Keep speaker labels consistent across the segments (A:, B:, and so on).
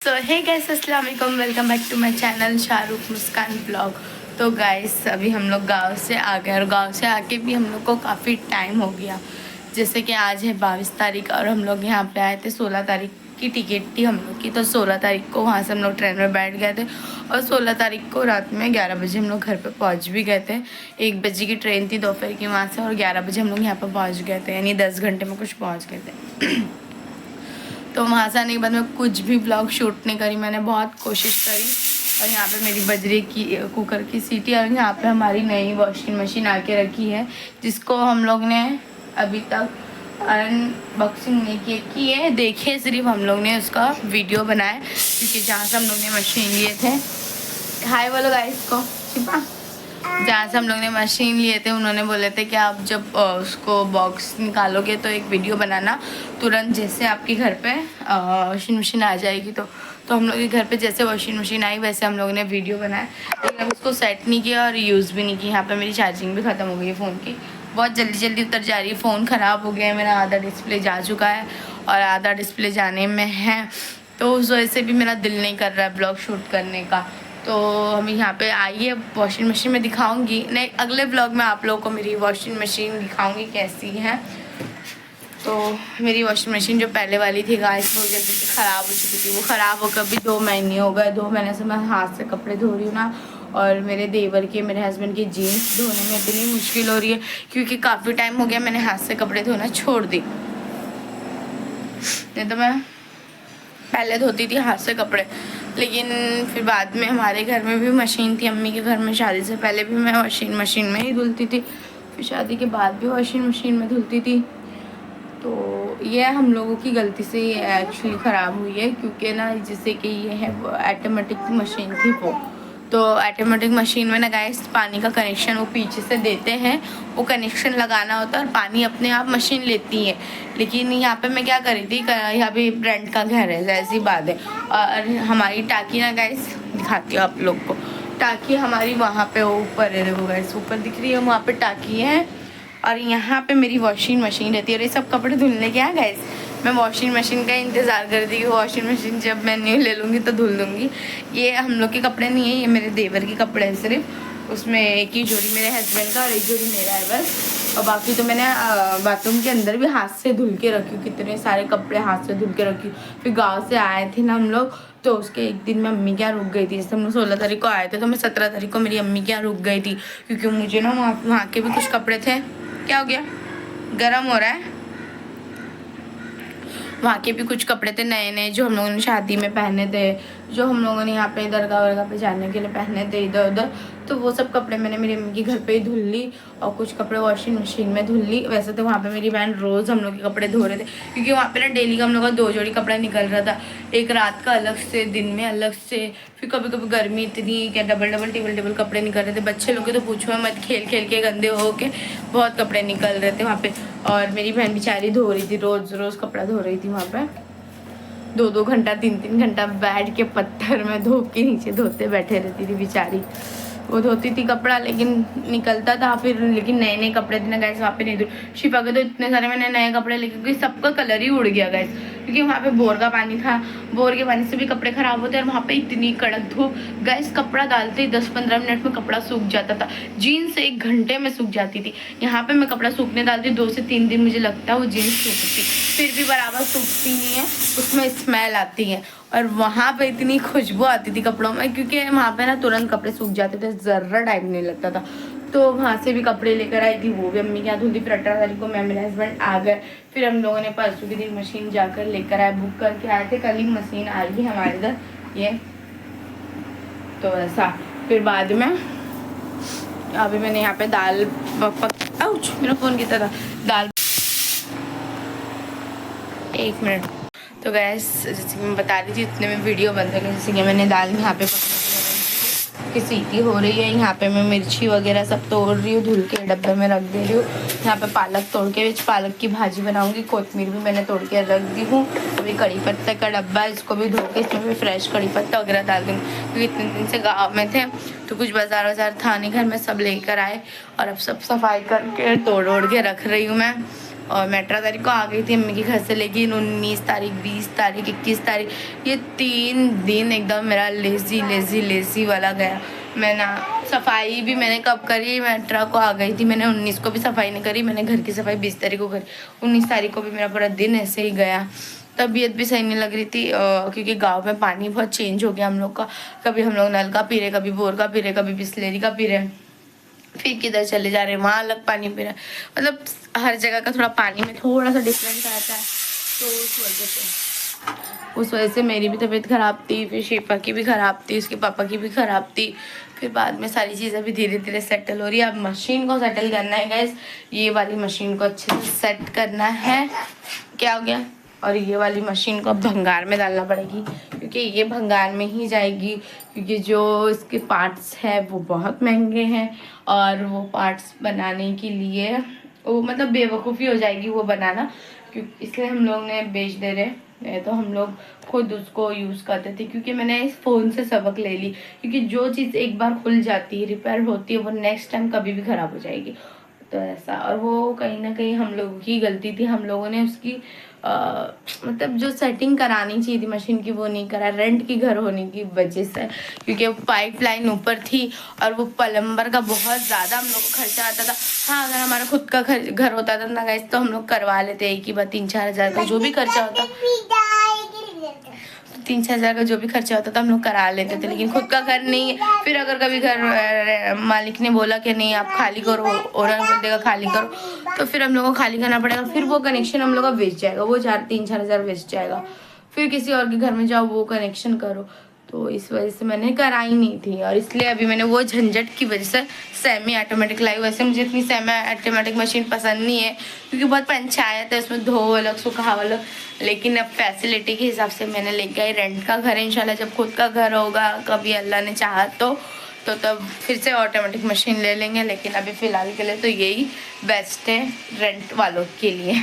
A: सो हे guys, अस्सलाम वालेकुम, welcome back to my channel Shahrukh Muskan blog. तो गाइस अभी हम लोग गांव से आ गए और गांव से आके भी हम लोग को काफ़ी टाइम हो गया। जैसे कि आज है 22 तारीख और हम लोग यहाँ पे आए थे। 16 तारीख की टिकट थी हम लोग की, तो 16 तारीख को वहाँ से हम लोग ट्रेन में बैठ गए थे और 16 तारीख को रात में 11 बजे हम लोग घर पे पहुँच भी गए थे। 1 बजे की ट्रेन थी दोपहर की वहाँ से और 11 बजे हम लोग यहाँ पर पहुँच गए थे, यानी 10 घंटे में कुछ पहुँच गए थे। तो वहाँ से आने के बाद मैं कुछ भी ब्लॉग शूट नहीं करी, मैंने बहुत कोशिश करी। और यहाँ पे मेरी बजरी की कुकर की सीटी और यहाँ पे हमारी नई वॉशिंग मशीन आके रखी है, जिसको हम लोग ने अभी तक अनबॉक्सिंग नहीं की है। देखिए सिर्फ हम लोग ने उसका वीडियो बनाया, क्योंकि जहाँ से हम लोग ने मशीन लिए थे, हाय बोलो गाइस को, छिपा, जहाँ से हम लोग ने मशीन लिए थे उन्होंने बोले थे कि आप जब उसको बॉक्स निकालोगे तो एक वीडियो बनाना तुरंत, जैसे आपके घर पे वॉशिंग मशीन आ जाएगी। तो हम लोग के घर पे जैसे वॉशिंग मशीन आई वैसे हम लोगों ने वीडियो बनाया, लेकिन अब उसको सेट नहीं किया और यूज़ भी नहीं की। यहाँ पे मेरी चार्जिंग भी ख़त्म हो गई है फ़ोन की, बहुत जल्दी जल्दी उतर जा रही है। फ़ोन ख़राब हो गया है, मेरा आधा डिस्प्ले जा चुका है और आधा डिस्प्ले जाने में है, तो उस वजह से भी मेरा दिल नहीं कर रहा है ब्लॉग शूट करने का। तो हम यहाँ पे आइए वॉशिंग मशीन में दिखाऊंगी, नहीं अगले ब्लॉग में आप लोगों को मेरी वॉशिंग मशीन दिखाऊंगी कैसी है। तो मेरी वॉशिंग मशीन जो पहले वाली थी गाइस, वो जैसे कि ख़राब हो चुकी थी, वो ख़राब होकर भी 2 महीने हो गए। 2 महीने से मैं हाथ से कपड़े धो रही हूँ ना, और मेरे देवर के, मेरे हस्बैंड की जीन्स धोने में इतनी मुश्किल हो रही है, क्योंकि काफ़ी टाइम हो गया मैंने हाथ से कपड़े धोना छोड़ दी। नहीं तो मैं पहले धोती थी हाथ से कपड़े, लेकिन फिर बाद में हमारे घर में भी मशीन थी, अम्मी के घर में शादी से पहले भी मैं वॉशिंग मशीन में ही धुलती थी, फिर शादी के बाद भी वॉशिंग मशीन में धुलती थी। तो ये हम लोगों की गलती से ये एक्चुअली ख़राब हुई है, क्योंकि ना जैसे कि ये है ऑटोमेटिक मशीन थी वो, तो ऑटोमेटिक मशीन में ना गाइस पानी का कनेक्शन वो पीछे से देते हैं, वो कनेक्शन लगाना होता है और पानी अपने आप मशीन लेती है। लेकिन यहाँ पे मैं क्या करी थी, यहाँ पे रेंट का घर है, ऐसी बात है। और हमारी टाकी ना गाइस, दिखाती हूँ आप लोग को, टाकी हमारी वहाँ पे ऊपर है, देखो गाइस ऊपर दिख रही है, वहाँ पे टाकी है और यहाँ पे मेरी वॉशिंग मशीन रहती है। और ये सब कपड़े धुलने के हैं गाइस, मैं वॉशिंग मशीन का इंतज़ार कर रही हूँ। वॉशिंग मशीन जब मैं न्यू ले लूँगी तो धुल दूँगी। ये हम लोग के कपड़े नहीं है, ये मेरे देवर के कपड़े हैं सिर्फ। उसमें एक ही जोड़ी मेरे हस्बैंड का और एक जोड़ी मेरा है बस, और बाकी तो मैंने बाथरूम के अंदर भी हाथ से धुल के रखी हूँ, कितने सारे कपड़े हाथ से धुल के रखी हूँ। फिर गाँव से आए थे ना हम लोग, तो उसके एक दिन मैं अम्मी के यहाँ रुक गई थी। जैसे हम लोग 16 तारीख को आए थे, तो मैं 17 तारीख को मेरी अम्मी के यहाँ रुक गई थी, क्योंकि मुझे ना वहाँ के भी कुछ कपड़े थे। क्या हो गया, गर्म हो रहा है? वहाँ के भी कुछ कपड़े थे नए नए, जो हम लोगों ने शादी में पहने थे, जो हम लोगों ने यहाँ पे दरगाह वरगाह पे जाने के लिए पहने थे इधर उधर, तो वो सब कपड़े मैंने मेरी अम्मी के घर पे ही धुल ली और कुछ कपड़े वॉशिंग मशीन में धुल ली। वैसे तो वहाँ पे मेरी बहन रोज़ हम लोग के कपड़े धो रहे थे, क्योंकि वहाँ पे ना डेली का हम लोग का 2 जोड़ी कपड़ा निकल रहा था, एक रात का अलग से, दिन में अलग से। फिर कभी कभी गर्मी इतनी क्या डबल टेबल कपड़े निकल रहे थे। बच्चे लोग के तो पूछो मत, खेल खेल के गंदे हो के बहुत कपड़े निकल रहे थे वहाँ पे। और मेरी बहन बेचारी धो रही थी, रोज़ कपड़ा धो रही थी वहाँ पे, 2-2 घंटा 3-3 घंटा बैठ के पत्थर में धूप के नीचे धोते बैठे रहती थी बेचारी। वो धोती थी कपड़ा, लेकिन निकलता था फिर, लेकिन नए नए कपड़े थे ना गैस, वहाँ पे नहीं धो। शिफा के तो इतने सारे मैंने नए कपड़े लेके, क्योंकि सबका कलर ही उड़ गया गैस, क्योंकि वहाँ पे बोर का पानी था, बोर के पानी से भी कपड़े ख़राब होते हैं। और वहाँ पे इतनी कड़क धूप गैस, कपड़ा डालते ही 10-15 मिनट में कपड़ा सूख जाता था, जीन्स 1 घंटे में सूख जाती थी। यहाँ पे मैं कपड़ा सूखने डालती 2 से 3 दिन, मुझे लगता है वो जीन्स सूखती, फिर भी बराबर सूखती नहीं है, उसमें स्मेल आती है। और वहाँ पे इतनी खुशबू आती थी कपड़ों में, क्योंकि वहाँ पे ना तुरंत कपड़े सूख जाते थे, ज़रा टाइम नहीं लगता था। तो वहाँ से भी कपड़े लेकर आई थी, वो भी अम्मी के यहाँ धुलती। फिर 18 तारीख को मैं, मेरे हस्बैंड आ गए, फिर हम लोगों ने परसों के दिन मशीन जाकर लेकर आए, बुक करके आए थे, कल ही मशीन आई है हमारे इधर ये। तो ऐसा फिर बाद में अभी मैंने यहाँ पे दाल मेरा फ़ोन की तरह दाल, 1 मिनट। तो गैस जैसे कि मैं बता रही थी, इतने में वीडियो बंद हो गई। जैसे कि मैंने दाल यहाँ पे की सीटी हो रही है, यहाँ पे मैं मिर्ची वगैरह सब तोड़ रही हूँ, धुल के डब्बे में रख दे रही हूँ। यहाँ पे पालक तोड़ के पालक की भाजी बनाऊँगी, कोतमीर भी मैंने तोड़ के रख दी हूँ। अभी कड़ी पत्ता का डब्बा, इसको भी धो के इसमें भी फ्रेश कड़ी पत्ता वगैरह डाल दूँगी, क्योंकि इतने दिन से गाँव में थे तो कुछ बाजार वाजार था नहीं घर में, सब लेकर आए और अब सब सफाई करके तोड़ ओड़ के रख रही हूँ मैं। और मैं 18 तारीख को आ गई थी अम्मी के घर से, लेकिन 19 तारीख, 20 तारीख, 21 तारीख, ये 3 दिन एकदम मेरा लेज़ी वाला गया। मैं ना सफाई भी मैंने कब करी, मैं 18 को आ गई थी, मैंने 19 को भी सफाई नहीं करी, मैंने घर की सफाई 20 तारीख को करी, 19 तारीख को भी मेरा पूरा दिन ऐसे ही गया। तबीयत भी सही नहीं लग रही थी क्योंकि गांव में पानी बहुत चेंज हो गया हम लोग का। कभी हम लोग नल का पी रहे, कभी बोर का पी रहे, कभी बिस्लेरी का पी रहे, फिर किधर चले जा रहे हैं वहाँ अलग पानी पी रहे हैं। मतलब हर जगह का थोड़ा पानी में थोड़ा सा डिफरेंस आता है। तो उस वजह से मेरी भी तबीयत ख़राब थी, फिर शिफा की भी ख़राब थी, उसके पापा की भी ख़राब थी। फिर बाद में सारी चीज़ें भी धीरे धीरे सेटल हो रही है। अब मशीन को सेटल करना है गाइस, ये वाली मशीन को अच्छे से सेट करना है। क्या हो गया? और ये वाली मशीन को अब भंगार में डालना पड़ेगी, क्योंकि ये भंगार में ही जाएगी, क्योंकि जो इसके पार्ट्स हैं वो बहुत महंगे हैं, और वो पार्ट्स बनाने के लिए वो मतलब बेवकूफ़ी हो जाएगी वो बनाना, क्योंकि इसलिए हम लोग ने बेच दे रहे। तो हम लोग खुद उसको यूज़ करते थे, क्योंकि मैंने इस फ़ोन से सबक ले ली, क्योंकि जो चीज़ एक बार खुल जाती है, रिपेयर होती है, वो नेक्स्ट टाइम कभी भी ख़राब हो जाएगी। तो ऐसा, और वो कहीं ना कहीं हम लोगों की गलती थी, हम लोगों ने उसकी मतलब जो सेटिंग करानी चाहिए थी मशीन की वो नहीं करा, रेंट की घर होने की वजह से, क्योंकि वो पाइपलाइन ऊपर थी और वो प्लम्बर का बहुत ज़्यादा हम लोग को खर्चा आता था। हाँ, अगर हमारा खुद का घर होता था ना गाइस, तो हम लोग करवा लेते एक ही बार 3-4 हज़ार का जो भी खर्चा होता, 3-4 हज़ार का जो भी खर्चा होता था हम लोग करा लेते थे। लेकिन खुद का घर नहीं है, फिर अगर कभी घर मालिक ने बोला कि नहीं आप खाली करो, ओनर बोल देगा खाली करो, तो फिर हम लोग को खाली करना पड़ेगा। फिर वो कनेक्शन हम लोग का वेस्ट जाएगा, वो 3-4 हज़ार वेस्ट जाएगा। फिर किसी और के घर में जाओ वो कनेक्शन करो। तो इस वजह से मैंने कराई नहीं थी, और इसलिए अभी मैंने वो झंझट की वजह से सेमी ऑटोमेटिक लाई। वैसे मुझे इतनी सेमी ऑटोमेटिक मशीन पसंद नहीं है, क्योंकि बहुत पंचायत है उसमें, धो अलग सुखाव अलग। लेकिन अब फैसिलिटी के हिसाब से मैंने लेके आई। रेंट का घर है, इंशाल्लाह जब खुद का घर होगा कभी अल्लाह ने चाहा तो तब फिर से ऑटोमेटिक मशीन ले लेंगे। लेकिन अभी फ़िलहाल के लिए तो यही बेस्ट है रेंट वालों के लिए।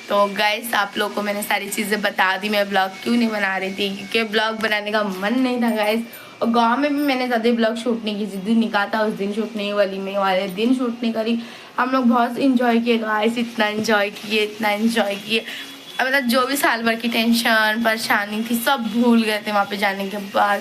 A: तो गाइस आप लोगों को मैंने सारी चीज़ें बता दी। मैं ब्लॉग क्यों नहीं बना रही थी, क्योंकि ब्लॉग बनाने का मन नहीं था गाइस। और गांव में भी मैंने ज़्यादा ब्लॉग शूट नहीं की, जिस दिन निकाह था उस दिन शूट नहीं, वलीमे वाले दिन शूट नहीं करी। हम लोग बहुत इंजॉय किए गाइस, इतना इंजॉय किए। अब मतलब जो भी साल भर की टेंशन परेशानी थी सब भूल गए थे वहाँ पे जाने के बाद।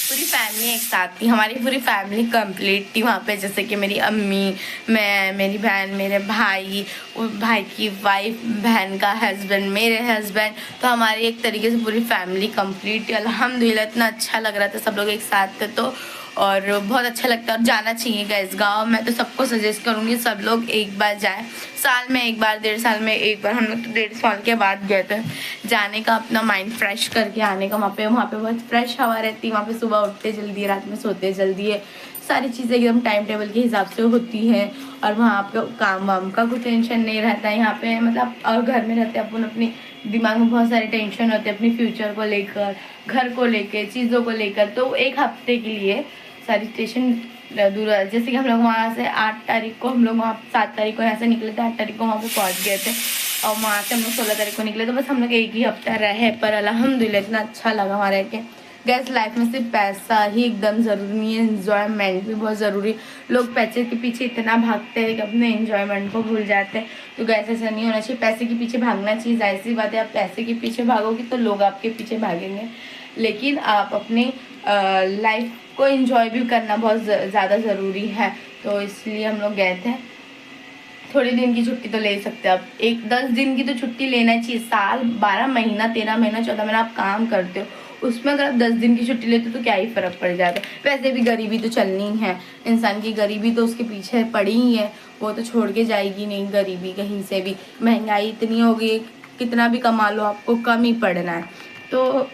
A: पूरी फैमिली एक साथ थी, हमारी पूरी फैमिली कंप्लीट थी वहाँ पे, जैसे कि मेरी अम्मी, मैं, मेरी बहन, मेरे भाई, भाई की वाइफ, बहन का हस्बैंड, मेरे हस्बैंड। तो हमारी एक तरीके से पूरी फैमिली कंप्लीट थी। अल्हम्दुलिल्लाह इतना अच्छा लग रहा था, सब लोग एक साथ थे तो, और बहुत अच्छा लगता है। और जाना चाहिए गाइस गाँव। मैं तो सबको सजेस्ट करूँगी सब लोग एक बार जाएँ, साल में एक बार, 1.5 साल में एक बार। हम लोग तो 1.5 साल के बाद गए थे। जाने का, अपना माइंड फ्रेश करके आने का। वहाँ पे बहुत फ्रेश हवा रहती है वहाँ पे, सुबह उठते जल्दी, रात में सोते जल्दी है, सारी चीज़ें एकदम टाइम टेबल के हिसाब से होती हैं। और वहाँ आपका काम वाम का कोई टेंशन नहीं रहता है यहाँ पे, मतलब। और घर में रहते अपन अपने दिमाग में बहुत सारे टेंशन होते हैं अपनी फ्यूचर को लेकर, घर को लेकर, चीज़ों को लेकर। तो एक हफ्ते के लिए सारी स्टेशन दूर है। जैसे कि हम लोग वहाँ से 8 तारीख को, हम लोग वहाँ 7 तारीख को यहाँ से निकले थे, 8 तारीख को वहाँ पे पहुँच गए थे, और वहाँ से हम लोग 16 तारीख को निकले। तो बस हम लोग एक ही हफ्ता रहे, पर अल्हम्दुलिल्लाह इतना अच्छा लगा वहाँ रह के। गैस लाइफ में सिर्फ पैसा ही एकदम ज़रूरी नहीं है, इन्जॉयमेंट भी बहुत ज़रूरी। लोग पैसे के पीछे इतना भागते हैं कि अपने इन्जॉयमेंट को भूल जाते हैं। तो गैस ऐसा नहीं होना चाहिए, पैसे के पीछे भागना चाहिए, जाहिर सी बात है। आप पैसे के पीछे भागोगे तो लोग आपके पीछे भागेंगे, लेकिन आप अपने लाइफ को एंजॉय भी करना बहुत ज़्यादा ज़रूरी है। तो इसलिए हम लोग गए थे। थोड़ी दिन की छुट्टी तो ले सकते हैं आप, 10 दिन की तो छुट्टी लेना चाहिए। साल 12 महीना, 13 महीना, 14 महीना आप काम करते हो, उसमें अगर आप 10 दिन की छुट्टी लेते हो तो क्या ही फ़र्क पड़ जाता है। वैसे भी गरीबी तो चलनी है, इंसान की गरीबी तो उसके पीछे पड़ी ही है, वो तो छोड़ के जाएगी नहीं गरीबी कहीं से भी। महंगाई इतनी हो गई, कितना भी कमा लो आपको कम ही पड़ना है। तो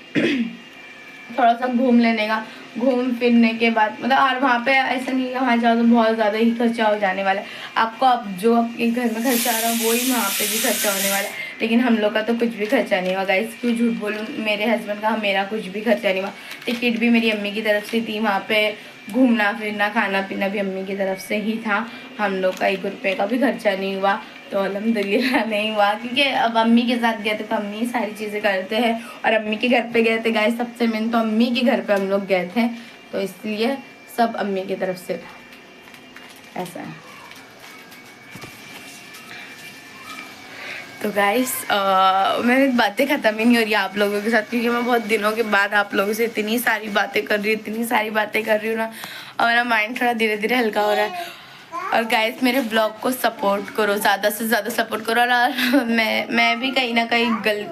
A: थोड़ा सा घूम लेने का, घूम फिरने के बाद मतलब, और वहाँ पे ऐसा नहीं है वहाँ जाओ तो बहुत ज़्यादा ही खर्चा हो जाने वाला है आपको। अब जो आपके घर में खर्चा आ रहा है वो ही वहाँ पे भी खर्चा होने वाला है। लेकिन हम लोग का तो कुछ भी खर्चा नहीं हुआ गाइस, क्यों झूठ बोलूँ। मेरे हस्बैंड का, मेरा कुछ भी खर्चा नहीं हुआ। टिकट भी मेरी अम्मी की तरफ से थी, वहाँ पे घूमना फिरना खाना पीना भी अम्मी की तरफ से ही था। हम लोग का 1 रुपये का भी खर्चा नहीं हुआ। तो अल्हम्दुलिल्लाह नहीं हुआ, क्योंकि अब अम्मी के साथ गए थे तो अम्मी सारी चीज़ें करते हैं, और अम्मी के घर पे गए थे गाइस। सबसे मेन तो अम्मी के घर पे हम लोग गए थे, तो इसलिए सब अम्मी की तरफ से था, ऐसा है। तो गाइस मेरी बातें ख़त्म ही नहीं हो रही आप लोगों के साथ, क्योंकि मैं बहुत दिनों के बाद आप लोगों से इतनी सारी बातें कर रही हूँ ना, और मेरा माइंड थोड़ा धीरे धीरे हल्का हो रहा है। और गाइस मेरे ब्लॉग को सपोर्ट करो, ज़्यादा से ज़्यादा सपोर्ट करो। और मैं भी कहीं ना कहीं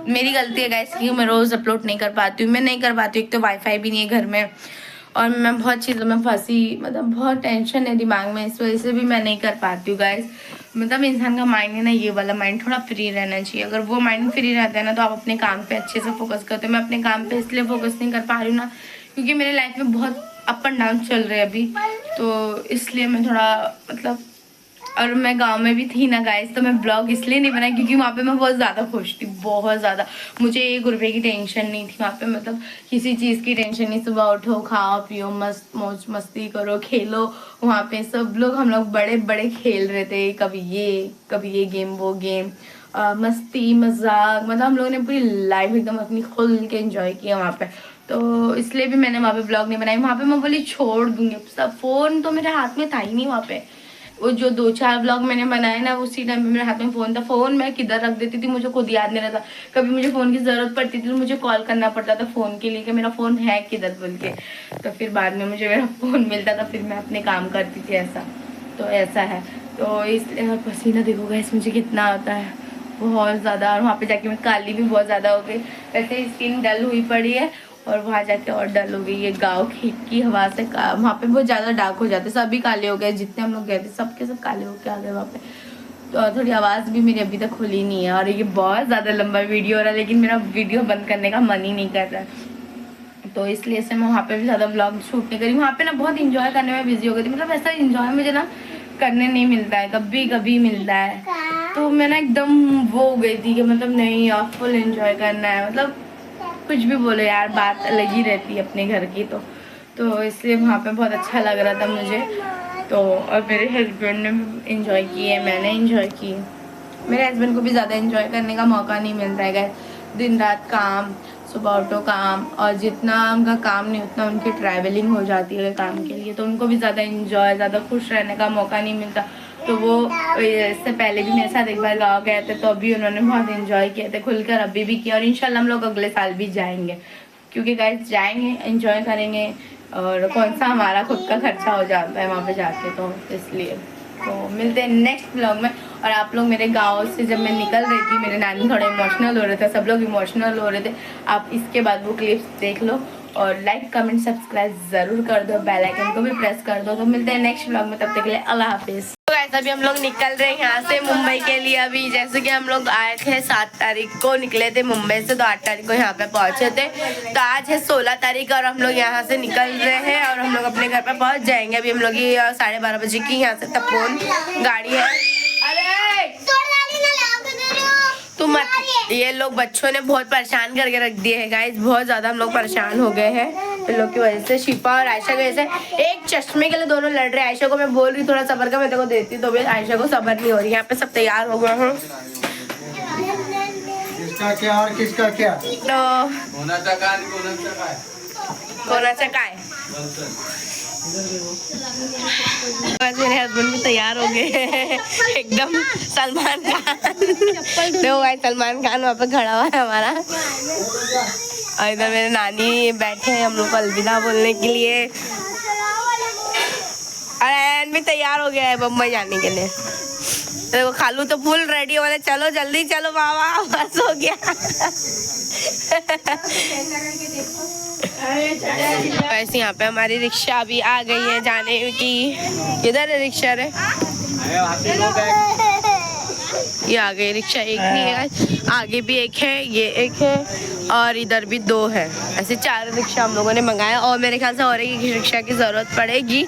A: मेरी गलती है गाइस कि मैं रोज़ अपलोड नहीं कर पाती हूँ। मैं नहीं कर पाती हूँ, एक तो वाईफाई भी नहीं है घर में, और मैं बहुत चीज़ों में फंसी, मतलब बहुत टेंशन है दिमाग में, इस वजह से भी मैं नहीं कर पाती हूँ गाइस। मतलब इंसान का माइंड है ना, ये वाला माइंड थोड़ा फ्री रहना चाहिए। अगर वो माइंड फ्री रहता है ना, तो आप अपने काम पे अच्छे से फोकस करते हो। मैं अपने काम पे इसलिए फोकस नहीं कर पा रही हूँ ना, क्योंकि मेरे लाइफ में बहुत अप एंड डाउन चल रहे हैं अभी, तो इसलिए मैं थोड़ा मतलब। और मैं गांव में भी थी ना गाइस, तो मैं ब्लॉग इसलिए नहीं बनाई क्योंकि वहाँ पे मैं बहुत ज़्यादा खुश थी, बहुत ज़्यादा। मुझे 1 रुपये की टेंशन नहीं थी वहाँ पे, मतलब किसी चीज़ की टेंशन नहीं। सुबह उठो, खाओ पियो, मस्त मौज मस्ती करो, खेलो। वहाँ पे सब लोग, हम लोग बड़े बड़े खेल रहे थे, कभी ये गेम वो गेम, मस्ती मजाक, मतलब हम लोगों ने पूरी लाइफ एकदम अपनी खुल के एंजॉय किया वहाँ पे। तो इसलिए भी मैंने वहाँ पे ब्लॉग नहीं बनाई। वहाँ पे मैं बोली छोड़ दूंगी सब, फ़ोन तो मेरे हाथ में था ही नहीं वहाँ पे। वो जो 2-4 ब्लॉग मैंने बनाए ना, उसी टाइम पे मेरे हाथ में फ़ोन था। फ़ोन मैं किधर रख देती थी मुझे खुद याद नहीं रहता। कभी मुझे फ़ोन की ज़रूरत पड़ती थी तो मुझे कॉल करना पड़ता था फ़ोन के लिए कि मेरा फ़ोन है किधर बोल के। तो फिर बाद में मुझे मेरा फ़ोन मिलता था, फिर मैं अपने काम करती थी ऐसा। तो ऐसा है, तो इसलिए पसीना देखो गाइस मुझे कितना आता है, बहुत ज़्यादा। और वहाँ पे जाके मैं काली भी बहुत ज़्यादा हो गई, वैसे स्किन डल हुई पड़ी है, और वहाँ जाके और डल हो गई। ये गाँव की हवा से वहाँ पे बहुत ज़्यादा डार्क हो जाते, सभी काले हो गए, जितने हम लोग गए थे सबके सब काले होके आ गए वहाँ पे। तो थोड़ी आवाज़ भी मेरी अभी तक खुली नहीं है, और ये बहुत ज़्यादा लंबा वीडियो हो रहा है, लेकिन मेरा वीडियो बंद करने का मन ही नहीं कर रहा है। तो इसलिए से मैं वहाँ पे भी ज़्यादा ब्लॉग शूट नहीं करी। वहाँ पे ना बहुत इंजॉय करने में बिजी हो गई थी, मतलब ऐसा इंजॉय मुझे ना करने नहीं मिलता है, कभी कभी मिलता है। तो मैं ना एकदम वो हो गई थी कि मतलब नहीं यार फुल इंजॉय करना है, मतलब कुछ भी बोलो यार, बात अलग ही रहती है अपने घर की। तो इसलिए वहाँ पे बहुत अच्छा लग रहा था मुझे। तो और मेरे हस्बैंड ने भी इंजॉय किए, मैंने इंजॉय किए। मेरे हस्बैंड को भी ज़्यादा इंजॉय करने का मौका नहीं मिलता है, दिन रात काम, सुबह उठो काम, और जितना उनका काम नहीं उतना उनकी ट्रैवलिंग हो जाती है काम के लिए, तो उनको भी ज़्यादा इंजॉय, ज़्यादा खुश रहने का मौका नहीं मिलता। तो वो इससे पहले भी मेरे साथ एक बार गाँव गए थे, तो अभी उन्होंने बहुत इंजॉय किए थे खुलकर, अभी भी किया, और इंशाल्लाह हम लोग अगले साल भी जाएंगे, क्योंकि गाइस जाएंगे एंजॉय करेंगे, और कौन सा हमारा खुद का खर्चा हो जाता है वहाँ पे जाके, तो इसलिए। तो मिलते हैं नेक्स्ट ब्लॉग में। और आप लोग मेरे गाँव से जब मैं निकल रही थी, मेरे नानी थोड़े इमोशनल हो रहे थे, सब लोग इमोशनल हो रहे थे। आप इसके बाद वो क्लिप्स देख लो, और लाइक कमेंट सब्सक्राइब ज़रूर कर दो, बेल आइकन को भी प्रेस कर दो। तो मिलते हैं नेक्स्ट ब्लॉग में, तब तक के लिए अल्लाह हाफिज़। तो ऐसा भी हम लोग निकल रहे हैं यहाँ से मुंबई के लिए। अभी जैसे कि हम लोग आए थे 7 तारीख को, निकले थे मुंबई से, तो 8 तारीख को यहाँ पे पहुँचे थे। तो आज है 16 तारीख और हम लोग यहाँ से निकल रहे हैं, और हम लोग अपने घर पे पहुँच जाएंगे। अभी हम लोग ये 12:30 बजे की यहाँ से तपोन गाड़ी है। अरे तुम मत, ये लोग बच्चों ने बहुत परेशान करके रख दिए हैं गाइस, बहुत ज़्यादा हम लोग परेशान हो गए हैं इन लोग की वजह से। शिफा और आयशा की वजह से एक चश्मे के लिए दोनों लड़ रहे हैं। आयशा को मैं बोल रही थोड़ा सबर का, मैं तेरे को देती, तो भी आयशा को सबर नहीं हो रही। यहाँ पे सब तैयार हो गए हैं,
B: किसका क्या और किसका क्या,
A: तो कोणाचा काय। मेरे हस्बैंड भी तैयार हो गए एकदम सलमान खान। देखो भाई सलमान खान वहाँ पे खड़ा हुआ है हमारा, और इधर मेरे नानी बैठे हैं हम लोग को अलविदा बोलने के लिए। और एन भी तैयार हो गया है बम्बई जाने के लिए। देखो खालू तो फुल रेडी हो रहे, चलो जल्दी चलो बाबा, बस हो गया। वैसे यहाँ पे हमारी रिक्शा अभी आ गई है जाने की। किधर है रिक्शा रे? ये आ गई रिक्शा, एक नहीं है, आगे भी एक है, ये एक है, और इधर भी 2 है। ऐसे 4 रिक्शा हम लोगों ने मंगाया, और मेरे ख्याल से और एक रिक्शा की ज़रूरत पड़ेगी,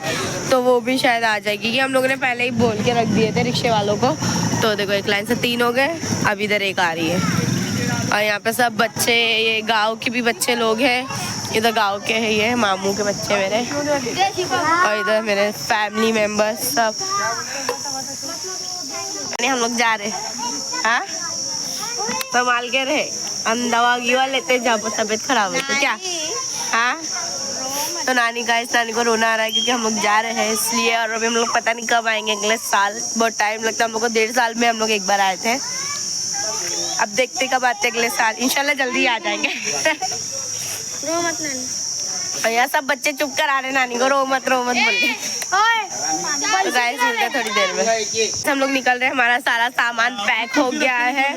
A: तो वो भी शायद आ जाएगी, कि हम लोगों ने पहले ही बोल के रख दिए थे रिक्शे वालों को। तो देखो एक लाइन से 3 हो गए, अब इधर एक आ रही है। और यहाँ पे सब बच्चे, ये गाँव के भी बच्चे लोग हैं, इधर गांव के हैं, ये मामू के बच्चे मेरे, और इधर मेरे फैमिली मेंबर्स सब। हम लोग जा रहे, हाँ संभाल के रहे, हम दवा गिवा लेते जब तबीयत खराब हो तो क्या। हाँ तो नानी को रोना आ रहा है क्योंकि हम लोग जा रहे हैं इसलिए। और अभी हम लोग पता नहीं कब आएंगे, अगले साल, बहुत टाइम लगता है हम लोग को। 1.5 साल में हम लोग एक बार आए थे। अब देखते कब आते अगले साल, इंशाल्लाह जल्दी आ जाएंगे।
C: रो मत नानी।
A: और यहाँ सब बच्चे चुप कर आ रहे नानी को रो मत बोल के। तो गाइस मिलते हैं थोड़ी देर में। हम लोग निकल रहे हैं, हमारा सारा सामान पैक हो गया है।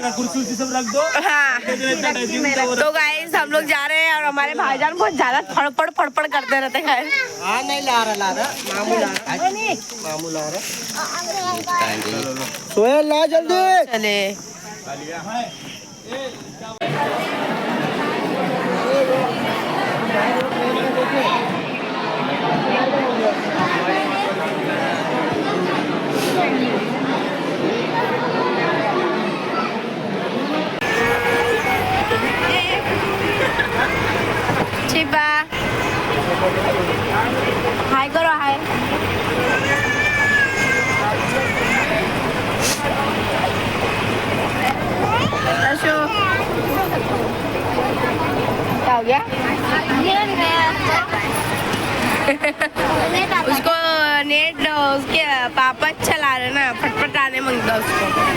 A: हाँ तो गाइस हम लोग जा रहे हैं और हमारे भाईजान बहुत ज्यादा फड़फड़ करते रहते हैं।
B: हाँ नहीं ला रहा मामू ला रहा सोहेल ला जल्दी
A: चले शिवा हाय करो हाय। क्या हो गया? उसको नेट उसके पापा चला रहे ना, फटफट आने मांगता उसको।